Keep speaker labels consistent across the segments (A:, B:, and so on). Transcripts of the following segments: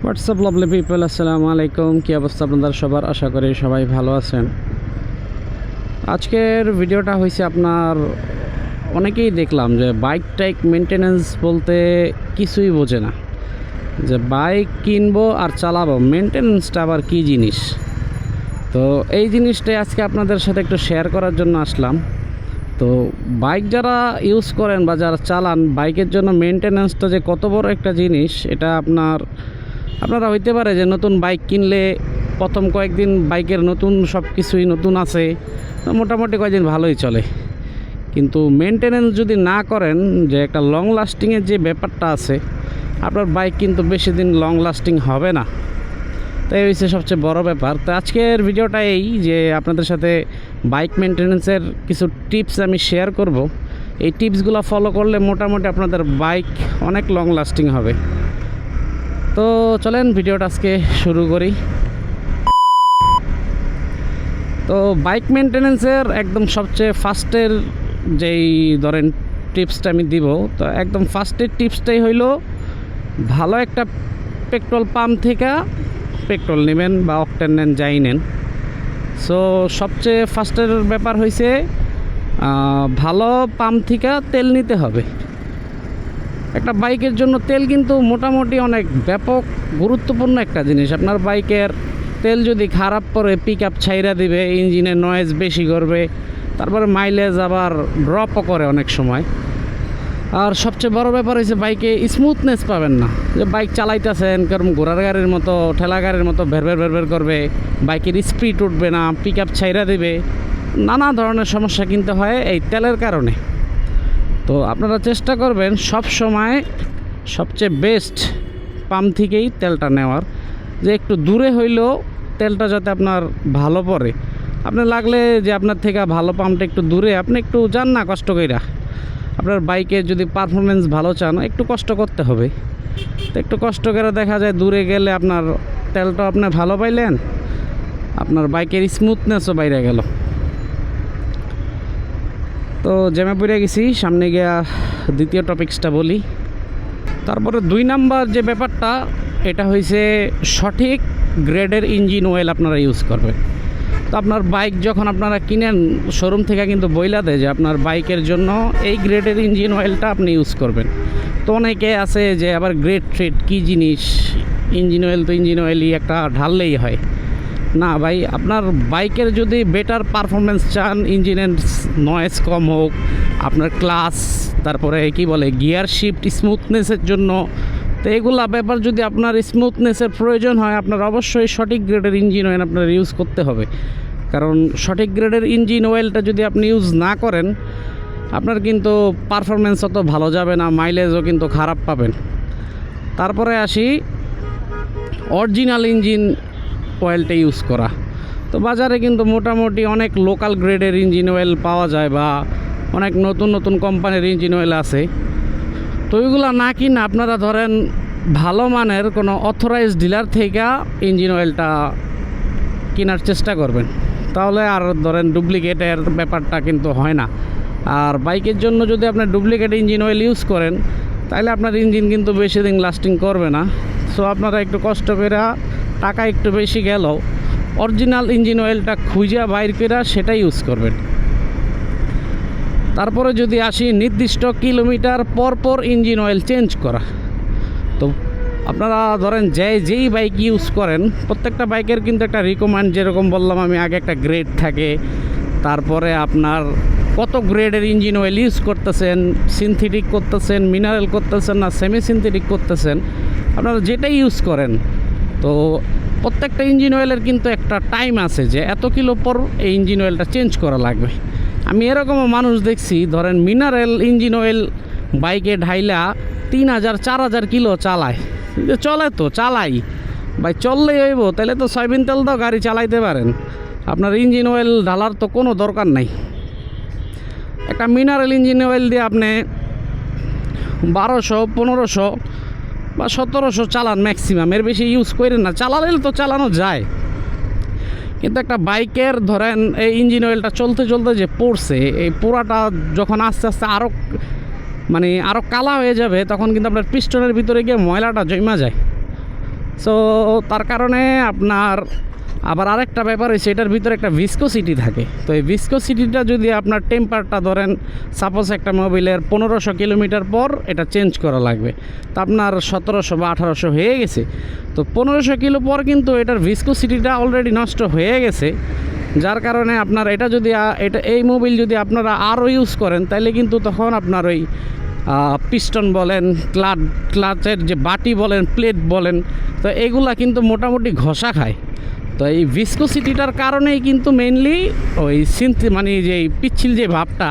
A: WhatsApp lovely people, আসসালামু আলাইকুম। কী অবস্থা আপনাদের সবার? আশা করি সবাই ভালো আছেন। আজকের ভিডিওটা হয়েছে আপনার অনেকেই দেখলাম যে বাইক টাইক মেনটেনেন্স বলতে কিছুই বোঝে না, যে বাইক কিনবো আর চালাবো, মেনটেনেন্সটা আবার কী জিনিস। তো এই জিনিসটাই আজকে আপনাদের সাথে একটু শেয়ার করার জন্য আসলাম। তো বাইক যারা ইউজ করেন বা যারা চালান, বাইকের জন্য মেনটেনেন্সটা যে কত বড় একটা জিনিস, এটা আপনারা হইতে পারে যে নতুন বাইক কিনলে প্রথম কয়েকদিন বাইকের নতুন সব কিছুই নতুন আছে, মোটামুটি কয়েকদিন ভালোই চলে, কিন্তু মেনটেনেন্স যদি না করেন, যে একটা লং লাস্টিংয়ের যে ব্যাপারটা আছে, আপনার বাইক কিন্তু বেশি দিন লং লাস্টিং হবে না। তো এই হচ্ছে সবচেয়ে বড় ব্যাপার। তো আজকের ভিডিওটা এই যে আপনাদের সাথে বাইক মেনটেনেন্সের কিছু টিপস আমি শেয়ার করব। এই টিপসগুলো ফলো করলে মোটামুটি আপনাদের বাইক অনেক লং লাস্টিং হবে। তো চলেন ভিডিওটা আজকে শুরু করি। তো বাইক মেনটেনেন্সের একদম সবচেয়ে ফার্স্টের যেই ধরেন টিপসটা আমি দিব, তো একদম ফার্স্টের টিপসটাই হইল ভালো একটা পেট্রোল পাম্প থেকে পেট্রোল নেবেন বা অকটেন নেন, যাই নেন। সো সবচেয়ে ফার্স্টের ব্যাপার হয়েছে ভালো পাম্প থেকে তেল নিতে হবে। একটা বাইকের জন্য তেল কিন্তু মোটামুটি অনেক ব্যাপক গুরুত্বপূর্ণ একটা জিনিস। আপনার বাইকের তেল যদি খারাপ পড়ে পিক আপ ছাইরা দিবে, ইঞ্জিনের নয়েজ বেশি করবে, তারপরে মাইলেজ আবার ড্রপও করে অনেক সময়। আর সবচেয়ে বড় ব্যাপার হচ্ছে বাইকে স্মুথনেস পাবেন না, যে বাইক চালাইতেছেন কারণ ঘোড়ার গাড়ির মতো ঠেলা গাড়ির মতো ভেরভের করবে, বাইকের স্পিড উঠবে না, পিক আপ ছাইরা দেবে, নানা ধরনের সমস্যা কিনতে হয় এই তেলের কারণে। তো আপনারা চেষ্টা করবেন সব সময় সবচেয়ে বেস্ট পাম্প থেকেই তেলটা নেওয়ার, যে একটু দূরে হইলেও তেলটা যাতে আপনার ভালো পড়ে। আপনি লাগলে যে আপনার থেকে ভালো পাম্পটা একটু দূরে, আপনি একটু যান না কষ্ট কইরা। আপনার বাইকে যদি পারফরমেন্স ভালো চান, একটু কষ্ট করতে হবে। তো একটু কষ্ট করে দেখা যায় দূরে গেলে আপনার তেলটা আপনি ভালো পাইলেন, আপনার বাইকের স্মুথনেসও বাইরে গেল। তো জ্যামে পড়ে গেছি, সামনে গিয়া দ্বিতীয় টপিক্সটা বলি। তারপরে 2 নাম্বার যে ব্যাপারটা, এটা হয়েছে সঠিক গ্রেডের ইঞ্জিন অয়েল আপনারা ইউজ করবেন। তো আপনার বাইক যখন আপনারা কিনেন, শোরুম থেকে কিন্তু বইলা দেয় যে আপনার বাইকের জন্য এই গ্রেডের ইঞ্জিন অয়েলটা আপনি ইউজ করবেন। তো অনেকে আছে যে আবার গ্রেড ট্রেড কী জিনিস, ইঞ্জিন অয়েল তো ইঞ্জিন অয়েলই একটা ঢাললেই হয় না ভাই। আপনার বাইকের যদি বেটার পারফরমেন্স চান, ইঞ্জিনের নয়েজ কম হোক, আপনার ক্লাস, তারপরে কি বলে গিয়ার শিফট স্মুথনেসের জন্য, তো এগুলা ব্যাপার যদি আপনার স্মুথনেসের প্রয়োজন হয়, আপনার অবশ্যই সঠিক গ্রেডের ইঞ্জিন অয়েল আপনার ইউজ করতে হবে। কারণ সঠিক গ্রেডের ইঞ্জিন অয়েলটা যদি আপনি ইউজ না করেন, আপনার কিন্তু পারফরমেন্স অত ভালো যাবে না, মাইলেজও কিন্তু খারাপ পাবেন। তারপরে আসি অরিজিনাল ইঞ্জিন অয়েলটা ইউজ করা। তো বাজারে কিন্তু মোটামুটি অনেক লোকাল গ্রেডের ইঞ্জিন অয়েল পাওয়া যায়, বা অনেক নতুন নতুন কোম্পানির ইঞ্জিন অয়েল আছে। তো ওইগুলো না কিনে আপনারা ধরেন ভালো মানের কোনো অথরাইজ ডিলার থেকে ইঞ্জিন অয়েলটা কেনার চেষ্টা করবেন, তাহলে আর ধরেন ডুপ্লিকেটের ব্যাপারটা কিন্তু হয় না। আর বাইকের জন্য যদি আপনি ডুপ্লিকেট ইঞ্জিন অয়েল ইউজ করেন, তাহলে আপনার ইঞ্জিন কিন্তু বেশি দিন লাস্টিং করবে না। সো আপনারা একটু কষ্ট করে, টাকা একটু বেশি গেলেও অরিজিনাল ইঞ্জিন অয়েলটা খুঁজে বাইর করে সেটা ইউজ করবেন। তারপরে যদি আসি নির্দিষ্ট কিলোমিটার পর পর ইঞ্জিন অয়েল চেঞ্জ করা। তো আপনারা ধরেন যেই বাইক ইউজ করেন, প্রত্যেকটা বাইকের কিন্তু একটা রিকমেন্ড, যেরকম বললাম আমি আগে, একটা গ্রেড থাকে। তারপরে আপনার কত গ্রেডের ইঞ্জিন অয়েল ইউজ করতেছেন, সিনথেটিক করতেছেন, মিনারেল করতেছেন না সেমি সিনথেটিক করতেছেন, আপনারা যেটাই ইউজ করেন, তো প্রত্যেকটা ইঞ্জিন অয়েলের কিন্তু একটা টাইম আছে যে এত কিলো পর এই ইঞ্জিন অয়েলটা চেঞ্জ করা লাগবে। আমি এরকমও মানুষ দেখছি, ধরেন মিনারেল ইঞ্জিন অয়েল বাইকে ঢাইলা 3000 4000 কিলো চালায়, যে চলে তো চালাই ভাই, চললেই হইব, তাহলে তো সয়াবিন তেল দাও, গাড়ি চালাইতে পারেন, আপনার ইঞ্জিন অয়েল ঢালার তো কোনো দরকার নাই। একটা মিনারেল ইঞ্জিন অয়েল দিয়ে আপনি 1200 1500 বা 1700 চালান ম্যাক্সিমাম, এর বেশি ইউজ করেন না। চালালে তো চালানো যায়, কিন্তু একটা বাইকের ধরেন এই ইঞ্জিন অয়েলটা চলতে চলতে যে পড়ছে, এই পোড়াটা যখন আস্তে আস্তে আরও কালা হয়ে যাবে, তখন কিন্তু আপনার পিস্টনের ভিতরে গিয়ে ময়লাটা জমা যায়। সো তার কারণে আপনার আবার আরেকটা ব্যাপার হয়েছে, এটার ভিতরে একটা ভিসকোসিটি থাকে। তো এই ভিসকোসিটিটা যদি আপনার টেম্পারটা ধরেন সাপোজ একটা মোবাইলের 1500 কিলোমিটার পর এটা চেঞ্জ করা লাগবে, তো আপনার 1700 বা 1800 হয়ে গেছে, তো 1500 কিলো পর কিন্তু এটার ভিসকোসিটিটা অলরেডি নষ্ট হয়ে গেছে। যার কারণে আপনার এটা যদি এই মোবাইল যদি আপনারা আরও ইউজ করেন, তাহলে কিন্তু তখন আপনার ওই পিস্টন বলেন, ক্লাচের যে বাটি বলেন, প্লেট বলেন, তো এগুলা কিন্তু মোটামুটি ঘষা খায়। তো এই ভিসকোসিটিটার কারণেই কিন্তু মেইনলি ওই মানে যে পিচ্ছিল যে ভাবটা,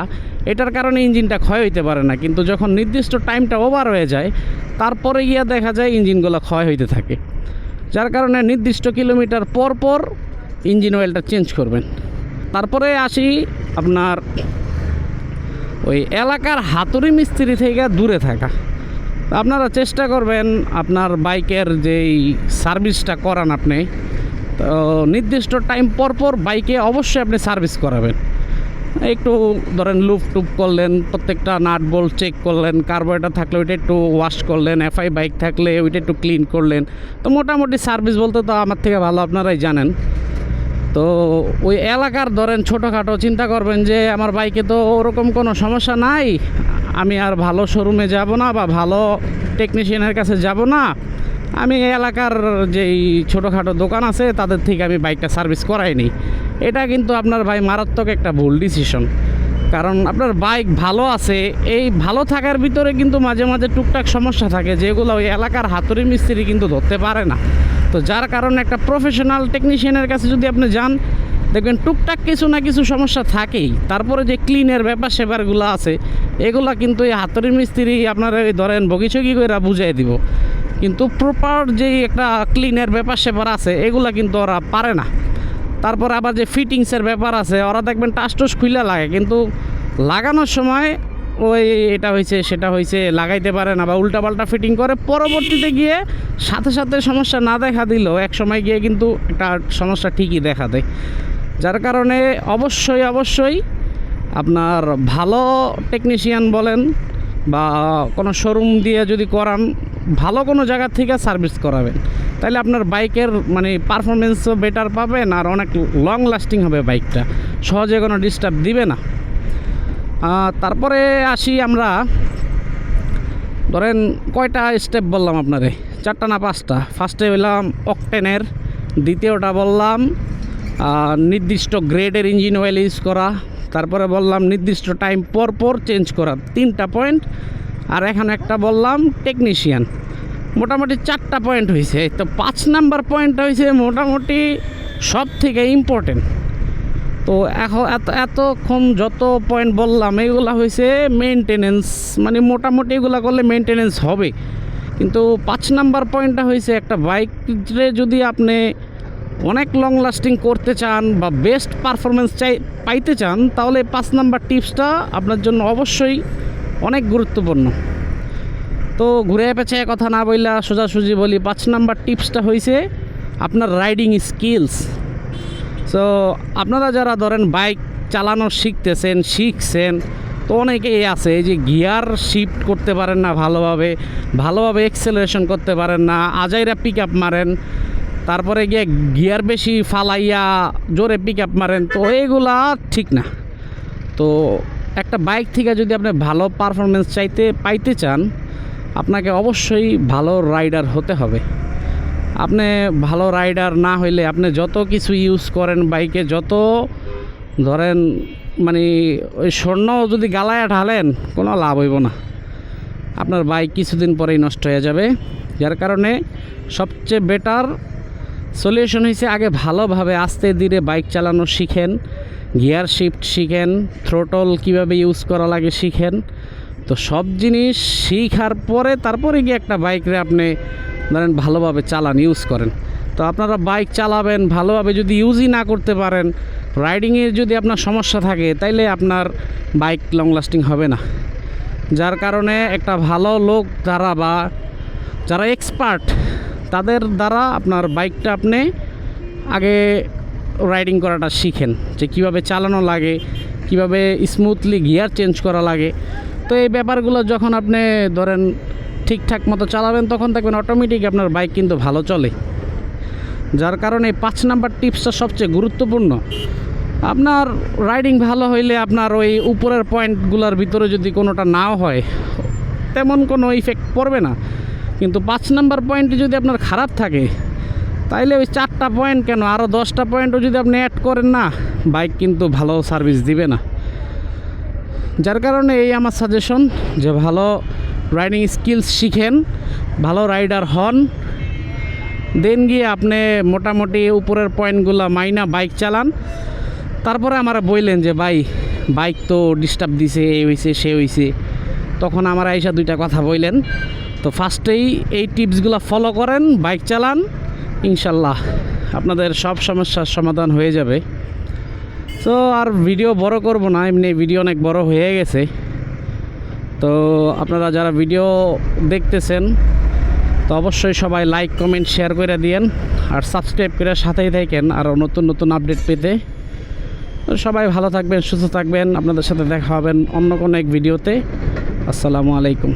A: এটার কারণে ইঞ্জিনটা ক্ষয় হইতে পারে না। কিন্তু যখন নির্দিষ্ট টাইমটা ওভার হয়ে যায়, তারপরে গিয়ে দেখা যায় ইঞ্জিনগুলো ক্ষয় হইতে থাকে। যার কারণে নির্দিষ্ট কিলোমিটার পর পর ইঞ্জিন অয়েলটা চেঞ্জ করবেন। তারপরে আসি আপনার ওই এলাকার হাতুড়ি মিস্ত্রি থেকে দূরে থাকা। আপনারা চেষ্টা করবেন আপনার বাইকের যেই সার্ভিসটা করান আপনি, তো নির্দিষ্ট টাইম পর পর বাইকে অবশ্যই আপনি সার্ভিস করাবেন। একটু ধরেন লুপ টুপ করলেন, প্রত্যেকটা নাট বোল্ট চেক করলেন, কার্বোরেটর থাকলে ওইটা একটু ওয়াশ করলেন, এফআই বাইক থাকলে ওইটা একটু ক্লিন করলেন। তো মোটামুটি সার্ভিস বলতে তো আমার থেকে ভালো আপনারাই জানেন। তো ওই এলাকার ধরেন ছোটোখাটো চিন্তা করবেন যে আমার বাইকে তো ওরকম কোনো সমস্যা নাই, আমি আর ভালো শোরুমে যাব না বা ভালো টেকনিশিয়ানের কাছে যাব না, আমি এলাকার যেই ছোটোখাটো দোকান আছে তাদের থেকে আমি বাইকটা সার্ভিস করাই নিই। এটা কিন্তু আপনার ভাই মারাত্মক একটা ভুল ডিসিশন। কারণ আপনার বাইক ভালো আছে, এই ভালো থাকার ভিতরে কিন্তু মাঝে মাঝে টুকটাক সমস্যা থাকে, যেগুলো ওই এলাকার হাতুড়ি মিস্ত্রি কিন্তু ধরতে পারে না। তো যার কারণে একটা প্রফেশনাল টেকনিশিয়ানের কাছে যদি আপনি যান, দেখবেন টুকটাক কিছু না কিছু সমস্যা থাকেই। তারপরে যে ক্লিনের ব্যাপার সেবারগুলো আছে, এগুলা কিন্তু এই হাতুড়ি মিস্ত্রি আপনারা ওই ধরেন বগিচগি করে বুঝাই দিব, কিন্তু প্রপার যেই একটা ক্লিনের ব্যাপার সেবার আছে এগুলা কিন্তু ওরা পারে না। তারপর আবার যে ফিটিংসের ব্যাপার আছে, ওরা দেখবেন টাস্টস খুলে লাগে, কিন্তু লাগানোর সময় ওই এটা হয়েছে সেটা হয়েছে লাগাইতে পারে না, বা উল্টাপাল্টা ফিটিং করে। পরবর্তীতে গিয়ে সাথে সাথে সমস্যা না দেখা দিলেও এক সময় গিয়ে কিন্তু একটা সমস্যা ঠিকই দেখা দেয়। যার কারণে অবশ্যই আপনার ভালো টেকনিশিয়ান বলেন বা কোনো শোরুম দিয়ে যদি করান, ভালো কোনো জায়গা থেকে সার্ভিস করাবেন, তাহলে আপনার বাইকের মানে পারফরমেন্সও বেটার পাবেন, আর অনেক লং লাস্টিং হবে বাইকটা, সহজে কোনো ডিস্টার্ব দিবে না। তারপরে আসি আমরা, ধরেন কয়টা স্টেপ বললাম আপনারে, 4টা না 5টা। ফার্স্টে বললাম অকটেনের, দ্বিতীয়টা বললাম নির্দিষ্ট গ্রেডের ইঞ্জিন অয়েল ইউজ করা, তারপরে বললাম নির্দিষ্ট টাইম পর পর চেঞ্জ করা, 3টা পয়েন্ট। আর এখন একটা বললাম টেকনিশিয়ান। মোটামুটি 4টা পয়েন্ট হয়েছে। তো 5 নাম্বার পয়েন্টটা হয়েছে মোটামুটি সব থেকে ইম্পর্টেন্ট। তো এখন এতক্ষণ যত পয়েন্ট বললাম এগুলো হয়েছে মেনটেনেন্স, মানে মোটামুটি এগুলো করলে মেনটেনেন্স হবে। কিন্তু 5 নাম্বার পয়েন্টটা হয়েছে একটা বাইকে যদি আপনি অনেক লং লাস্টিং করতে চান বা বেস্ট পারফরমেন্স পাইতে চান, তাহলে 5 নাম্বার টিপসটা আপনার জন্য অবশ্যই অনেক গুরুত্বপূর্ণ। তো ঘুরে পেঁচে কথা না বললা সোজাসুজি বলি, 5 নাম্বার টিপসটা হয়েছে আপনার রাইডিং স্কিলস। সো আপনারা যারা ধরেন বাইক চালানো শিখছেন, তো অনেকেই আছে এই যে গিয়ার শিফট করতে পারেন না ভালোভাবে এক্সেলারেশন করতে পারেন না, আজাইরা পিক আপ মারেন, তারপরে গিয়ে গিয়ার বেশি ফালাইয়া জোরে পিক আপ মারেন, তো এগুলা ঠিক না। তো একটা বাইক থেকে যদি আপনি ভালো পারফরমেন্স পাইতে চান, আপনাকে অবশ্যই ভালো রাইডার হতে হবে। আপনি ভালো রাইডার না হইলে আপনি যত কিছু ইউজ করেন বাইকে, যত ধরেন মানে ওই স্বর্ণ যদি গালায় ঢালেন কোনো লাভ হইব না, আপনার বাইক কিছুদিন পরেই নষ্ট হয়ে যাবে। যার কারণে সবচেয়ে বেটার সলিউশন হয়েছে আগে ভালোভাবে আস্তে ধীরে বাইক চালানো শিখেন, গিয়ার শিফট শিখেন, থ্রোটল কিভাবে ইউজ করা লাগে শিখেন। তো সব জিনিস শিখার পরে তারপরে গিয়ে একটা বাইকরে আপনি ধরেন ভালোভাবে চালান, ইউজ করেন। তো আপনারা বাইক চালাবেন ভালোভাবে, যদি ইউজই না করতে পারেন, রাইডিংয়ের যদি আপনার সমস্যা থাকে, তাইলে আপনার বাইক লং লাস্টিং হবে না। যার কারণে একটা ভালো লোক দ্বারা বা যারা এক্সপার্ট তাদের দ্বারা আপনার বাইকটা আপনি আগে রাইডিং করাটা শিখেন, যে কিভাবে চালানো লাগে, কিভাবে স্মুথলি গিয়ার চেঞ্জ করা লাগে। তো এই ব্যাপারগুলো যখন আপনি ধরেন ঠিকঠাক মতো চালাবেন তখন দেখবেন অটোমেটিক আপনার বাইক কিন্তু ভালো চলে। যার কারণে 5 নাম্বার টিপসটা সবচেয়ে গুরুত্বপূর্ণ। আপনার রাইডিং ভালো হইলে আপনার ওই উপরের পয়েন্টগুলোর ভিতরে যদি কোনোটা নাও হয় তেমন কোনো ইফেক্ট পড়বে না, কিন্তু 5 নাম্বার পয়েন্টে যদি আপনার খারাপ থাকে তাইলে ওই 4টা পয়েন্ট কেন আরও 10টা পয়েন্টও যদি আপনি অ্যাড করেন না, বাইক কিন্তু ভালো সার্ভিস দিবে না। যার কারণে এই আমার সাজেশন যে ভালো রাইডিং স্কিলস শিখেন, ভালো রাইডার হন, দেন গিয়ে আপনি মোটামুটি উপরের পয়েন্টগুলো মাইনা বাইক চালান। তারপরে আমার বললেন যে ভাই বাইক তো ডিস্টার্ব দিছে, এই হয়েছে সে হয়েছে, তখন আমার আইসা 2টা কথা বললেন। তো ফার্স্টেই এই টিপসগুলো ফলো করেন, বাইক চালান, ইনশাল্লাহ আপনাদের সব সমস্যার সমাধান হয়ে যাবে। তো আর ভিডিও বড় করব না, এমনি ভিডিও অনেক বড় হয়ে গেছে। তো আপনারা যারা ভিডিও দেখতেছেন তো অবশ্যই সবাই লাইক কমেন্ট শেয়ার করে দিয়েন, আর সাবস্ক্রাইব করে সাথেই থাকেন আরও নতুন নতুন আপডেট পেতে। সবাই ভালো থাকবেন, সুস্থ থাকবেন, আপনাদের সাথে দেখা হবেন অন্য কোনো এক ভিডিওতে। আসসালামু আলাইকুম।